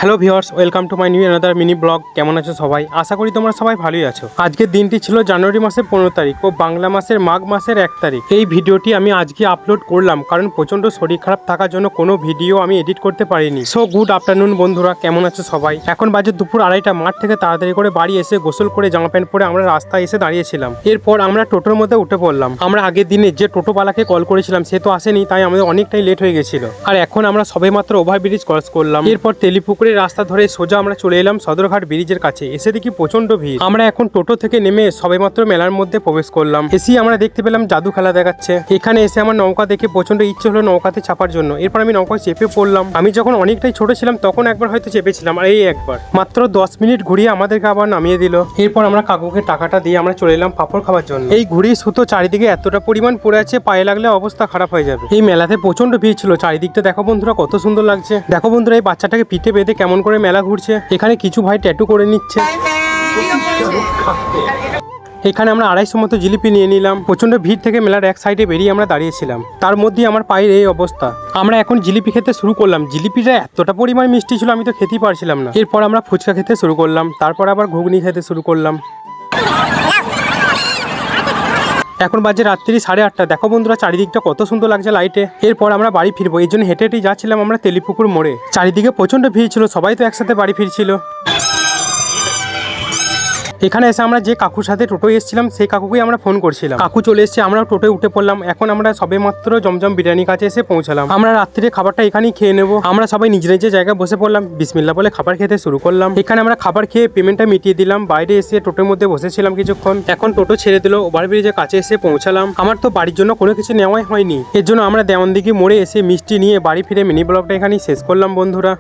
Hello viewers, welcome to my new another mini blog. কেমন আছো সবাই? আশা করি তোমরা সবাই ভালোই আছো। আজকের দিনটি ছিল জানুয়ারি মাসের 15 তারিখ ও বাংলা মাসের মাঘ মাসের 1 তারিখ। এই ভিডিওটি আমি আজকে আপলোড করলাম কারণ প্রচণ্ড শরীর খারাপ থাকার জন্য কোনো ভিডিও আমি এডিট করতে পারিনি। সো গুড আফটারনুন বন্ধুরা, কেমন আছো সবাই? এখন বাজে দুপুর 2:30। মাঠ থেকে তাড়াতাড়ি করে বাড়ি এসে গোসল করে জামা প্যান্ট পরে আমরা রাস্তায় এসে দাঁড়িয়েছিলাম। এরপর আমরা টোটোর মধ্যে উঠে পড়লাম। আমরা আগের দিনে যে টোটোওয়ালাকে কল করেছিলাম সে তো আসেনি, তাই আমাদের অনেকটাই লেট হয়ে গেছিল। আর এখন আমরা সবেমাত্র ওভারব্রিজ ক্রস করলাম। এরপর তেলিপুকুরের রাস্তা ধরে সোজা আমরা চলে এলাম সদরঘাট ব্রিজের কাছে। এসে দেখি প্রচন্ড ভিড়। আমরা এখন টোটো থেকে নেমে সবেমাত্র মেলার মধ্যে প্রবেশ করলাম। এসেই আমরা দেখতে পেলাম জাদু খেলা দেখাচ্ছে। এখানে এসে আমার নৌকা দেখে প্রচন্ড ইচ্ছে হলো নৌকাতে চাপার জন্য। এরপর আমি নৌকায় চেপে পড়লাম। আমি যখন অনেকটাই ছোট ছিলাম তখন একবার হয়তো চেপেছিলাম, আর এই একবার মাত্র 10 মিনিট ঘুরিয়ে আমাদেরকে আবার নামিয়ে দিল। এরপর আমরা কাকুকে টাকাটা দিয়ে আমরা চলে এলাম পাপড় খাওয়ার জন্য। এই ঘুড়ির সুতো চারিদিকে এতটা পরিমাণ পড়ে আছে, পায়ে লাগলে অবস্থা খারাপ হয়ে যাবে। এই মেলাতে প্রচন্ড ভিড় ছিল। চারিদিকটা দেখো বন্ধুরা কত সুন্দর লাগছে। দেখো বন্ধুরা এই বাচ্চাটাকে পিঠে বেঁধে কেমন করে মেলা ঘুরছে। এখানে কিছু ভাই ট্যাটু করে নিচ্ছে। এখানে আমরা 250 মতো জিলিপি নিয়ে নিলাম। প্রচন্ড ভিড় থেকে মেলার এক সাইডে বেরিয়ে আমরা দাঁড়িয়েছিলাম। তার মধ্যে আমার পায়ের এই অবস্থা। আমরা এখন জিলিপি খেতে শুরু করলাম। জিলিপিটা এতটা পরিমাণ মিষ্টি ছিল আমি তো খেতেই পারছিলাম না। এরপর আমরা ফুচকা খেতে শুরু করলাম। তারপর আবার ঘুগনি খেতে শুরু করলাম। এখন বাজে রাত্রি 8:30। দেখো বন্ধুরা চারিদিকটা কত সুন্দর লাগছে লাইটে। এরপর আমরা বাড়ি ফিরবো, এই জন্য হেঁটে হেঁটেই যাচ্ছিলাম আমরা তেলিপুকুর মোড়ে। চারিদিকে প্রচন্ড ভিড় ছিল, সবাই তো একসাথে বাড়ি ফিরছিল। এখানে এসে আমরা যে কাকুর সাথে টোটো এসেছিলাম সেই কাকুকেই আমরা ফোন করছিলাম। কাকু চলে এসেছে, আমরা টোটোয় উঠে পড়লাম। এখন আমরা সবে মাত্র জমজম বিরিয়ানির কাছে এসে পৌঁছালাম। আমরা রাত্রিরে খাবারটা এখানেই খেয়ে নেবো। আমরা সবাই নিজ নিজের জায়গায় বসে পড়লাম। বিসমিল্লাহ বলে খাবার খেতে শুরু করলাম। এখানে আমরা খাবার খেয়ে পেমেন্টটা মিটিয়ে দিলাম। বাইরে এসে টোটোর মধ্যে বসেছিলাম কিছুক্ষণ। এখন টোটো ছেড়ে দিল, ওভারব্রিজের কাছে এসে পৌঁছালাম। আমার তো বাড়ির জন্য কোনো কিছু নেওয়াই হয়নি, এর জন্য আমরা দেওয়ানদিঘি মোড়ে এসে মিষ্টি নিয়ে বাড়ি ফিরে মিনি ব্লগটা এখানেই শেষ করলাম বন্ধুরা।